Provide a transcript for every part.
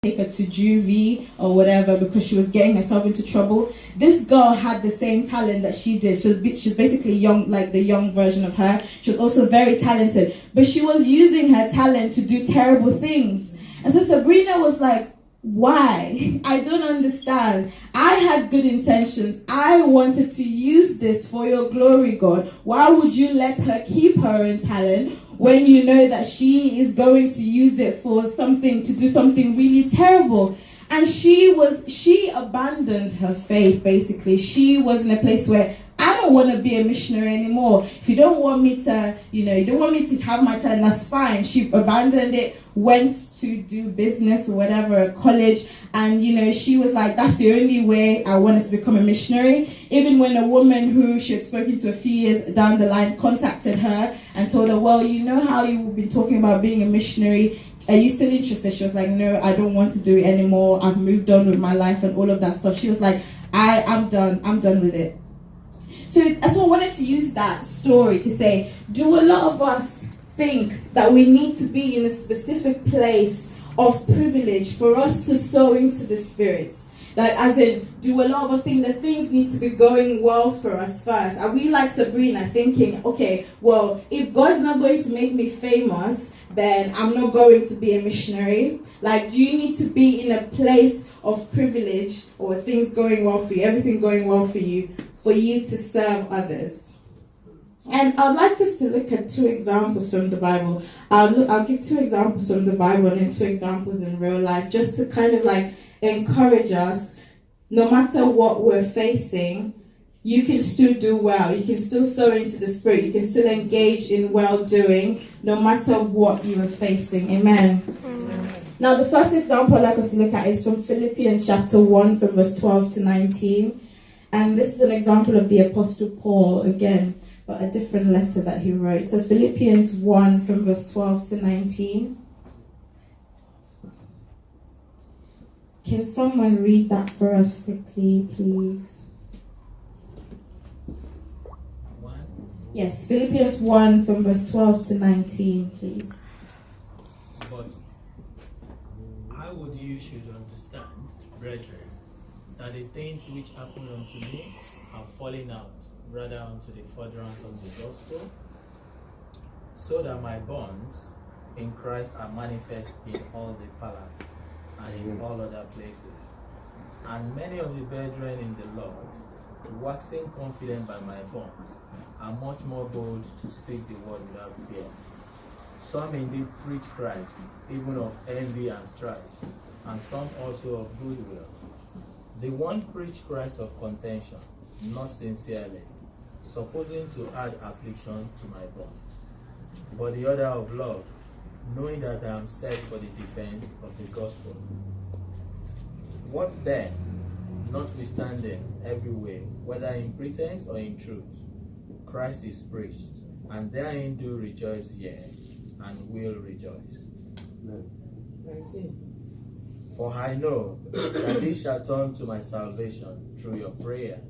take her to juvie or whatever because she was getting herself into trouble. This girl had the same talent that she did. She's basically young, like the young version of her. She was also very talented, but she was using her talent to do terrible things. And so Sabrina was like, why? I don't understand. I had good intentions. I wanted to use this for your glory, God. Why would you let her keep her own talent when you know that she is going to use it for something, to do something really terrible? And she abandoned her faith, basically. She was in a place where, I don't want to be a missionary anymore. If you don't want me to, you don't want me to have my talent, that's fine. She abandoned it, went to do business or whatever at college, and she was like, that's the only way I wanted to become a missionary. Even when a woman who she had spoken to a few years down the line contacted her and told her, well, you know how you've been talking about being a missionary, are you still interested? She was like, no, I don't want to do it anymore. I've moved on with my life and all of that stuff. She was like, I'm done with it. So I wanted to use that story to say, do a lot of us think that we need to be in a specific place of privilege for us to sow into the Spirit? Like, as in, do a lot of us think that things need to be going well for us first? Are we like Sabrina thinking, okay, well, if God's not going to make me famous, then I'm not going to be a missionary? Like, do you need to be in a place of privilege or things going well for you, everything going well for you to serve others? And I'd like us to look at two examples from the Bible. I'll give two examples from the Bible and then two examples in real life, just to kind of like encourage us, no matter what we're facing, you can still do well. You can still sow into the Spirit. You can still engage in well-doing, no matter what you are facing. Amen. Now, the first example I'd like us to look at is from Philippians chapter 1, from verse 12 to 19. And this is an example of the Apostle Paul, again, but a different letter that he wrote. So Philippians 1, from verse 12 to 19. Can someone read that for us quickly, please? Yes, Philippians 1, from verse 12 to 19, please. But I would you should understand, brethren, that the things which happened unto me are falling out, rather unto the furtherance of the gospel, so that my bonds in Christ are manifest in all the palace and in all other places. And many of the brethren in the Lord, waxing confident by my bonds, are much more bold to speak the word without fear. Some indeed preach Christ, even of envy and strife, and some also of goodwill. The one preached Christ of contention, not sincerely, supposing to add affliction to my bonds. But the other of love, knowing that I am set for the defense of the gospel. What then? Notwithstanding every way, whether in pretense or in truth, Christ is preached, and therein do rejoice, yea, and will rejoice. 19. For I know that this shall turn to my salvation through your prayer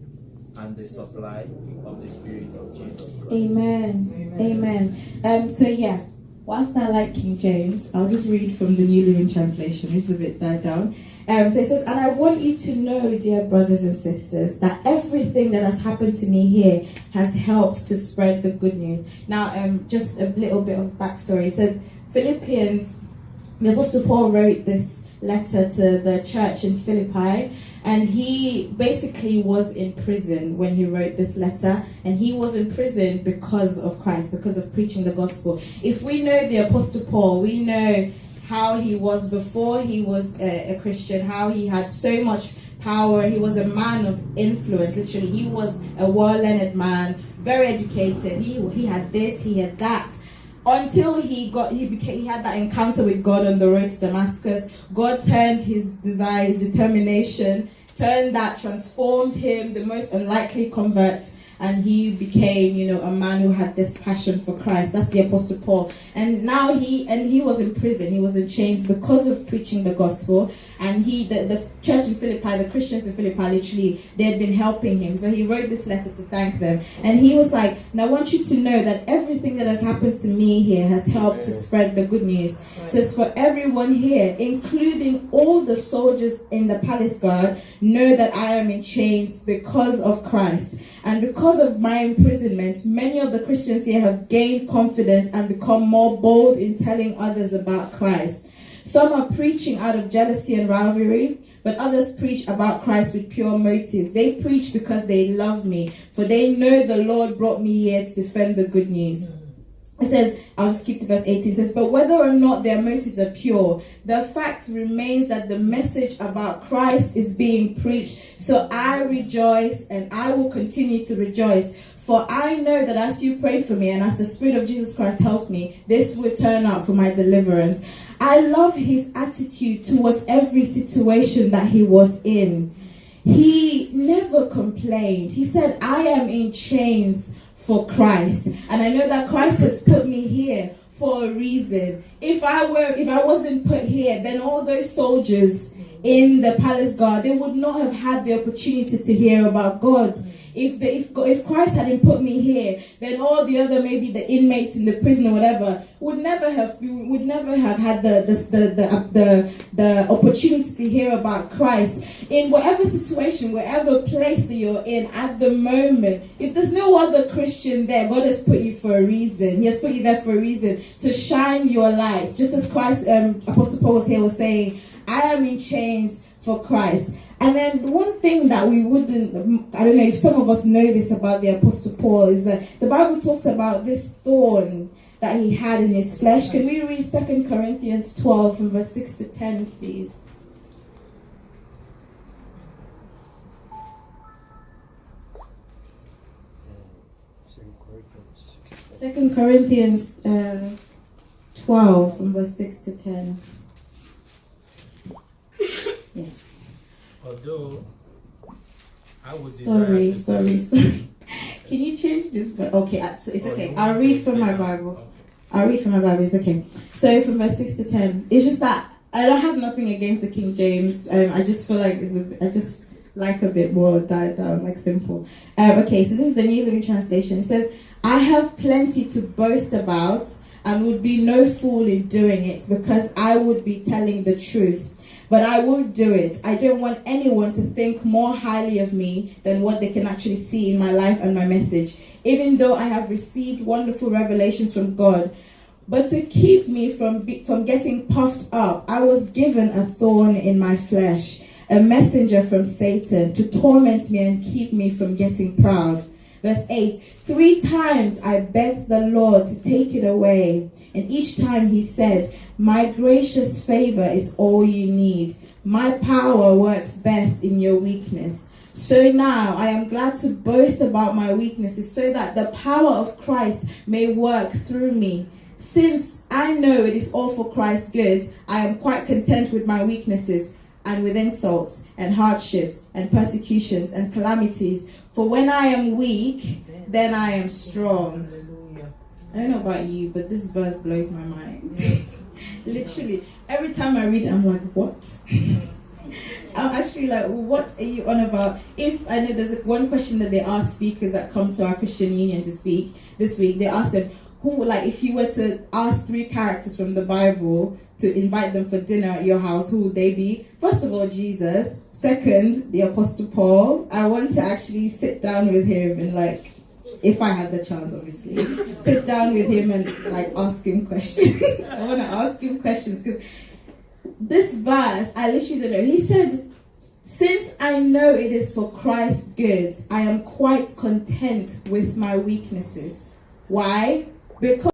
and the supply of the Spirit of Jesus Christ. Amen. Amen. Whilst I like King James, I'll just read from the New Living Translation, which is a bit died down. So it says, and I want you to know, dear brothers and sisters, that everything that has happened to me here has helped to spread the good news. Now, just a little bit of backstory. So Philippians, the Apostle Paul wrote this letter to the church in Philippi, and he basically was in prison when he wrote this letter, and he was in prison because of Christ, because of preaching the gospel. If we know the Apostle Paul, we know how he was before he was a Christian, how he had so much power. He was a man of influence, literally. He was a well-learned man, very educated. He had this, he had that. Until he had that encounter with God on the road to Damascus. God turned his desire, his determination, transformed him, the most unlikely convert, and he became, a man who had this passion for Christ. That's the Apostle Paul. And now he was in prison. He was in chains because of preaching the gospel. And the church in Philippi, the Christians in Philippi, literally, they had been helping him. So he wrote this letter to thank them. And he was like, and I want you to know that everything that has happened to me here has helped to spread the good news. It says, for everyone here, including all the soldiers in the palace guard, know that I am in chains because of Christ. And because of my imprisonment, many of the Christians here have gained confidence and become more bold in telling others about Christ. Some are preaching out of jealousy and rivalry, but others preach about Christ with pure motives. They preach because they love me, for they know the Lord brought me here to defend the good news. It says, I'll just skip to verse 18. It says, but whether or not their motives are pure, the fact remains that the message about Christ is being preached. So I rejoice and I will continue to rejoice. For I know that as you pray for me and as the Spirit of Jesus Christ helps me, this will turn out for my deliverance. I love his attitude towards every situation that he was in. He never complained. He said, I am in chains for Christ. And I know that Christ has put me here for a reason. If I wasn't put here, then all those soldiers in the palace guard, they would not have had the opportunity to hear about God. If Christ hadn't put me here, then all the other, maybe the inmates in the prison or whatever, would never have had the opportunity to hear about Christ. In whatever situation, whatever place that you're in at the moment, if there's no other Christian there, God has put you for a reason. He has put you there for a reason to shine your light. Just as Christ, Apostle Paul was saying, I am in chains for Christ. And then one thing that we wouldn't, I don't know if some of us know this about the Apostle Paul, is that the Bible talks about this thorn that he had in his flesh. Can we read 2 Corinthians 12 from verse 6 to 10, please? 2 Corinthians 12 from verse 6 to 10. Yes. Although I would sorry. Can you change this? Okay, so it's okay. I'll read from my Bible. It's okay. So from verse 6 to 10, it's just that I don't have nothing against the King James. I just feel like I just like a bit more died down, like simple. Okay, so this is the New Living Translation. It says, I have plenty to boast about and would be no fool in doing it, because I would be telling the truth. But I won't do it. I don't want anyone to think more highly of me than what they can actually see in my life and my message, even though I have received wonderful revelations from God. But to keep me from getting puffed up, I was given a thorn in my flesh, a messenger from Satan to torment me and keep me from getting proud. Verse 8, 3 times I begged the Lord to take it away, and each time he said, my gracious favor is all you need. My power works best in your weakness. So now I am glad to boast about my weaknesses, so that the power of Christ may work through me. Since I know it is all for Christ's good, I am quite content with my weaknesses and with insults and hardships and persecutions and calamities. For when I am weak, then I am strong. I don't know about you, but this verse blows my mind. Literally, every time I read it, I'm like, what? I'm actually like, what are you on about? If I know there's one question that they ask speakers that come to our Christian Union to speak this week, they ask them, if you were to ask 3 characters from the Bible to invite them for dinner at your house, who would they be? First of all, Jesus. Second, the Apostle Paul. I want to actually sit down with him and if I had the chance, obviously, sit down with him and ask him questions. I want to ask him questions, because this verse, I literally don't know. He said, since I know it is for Christ's good, I am quite content with my weaknesses. Why? Because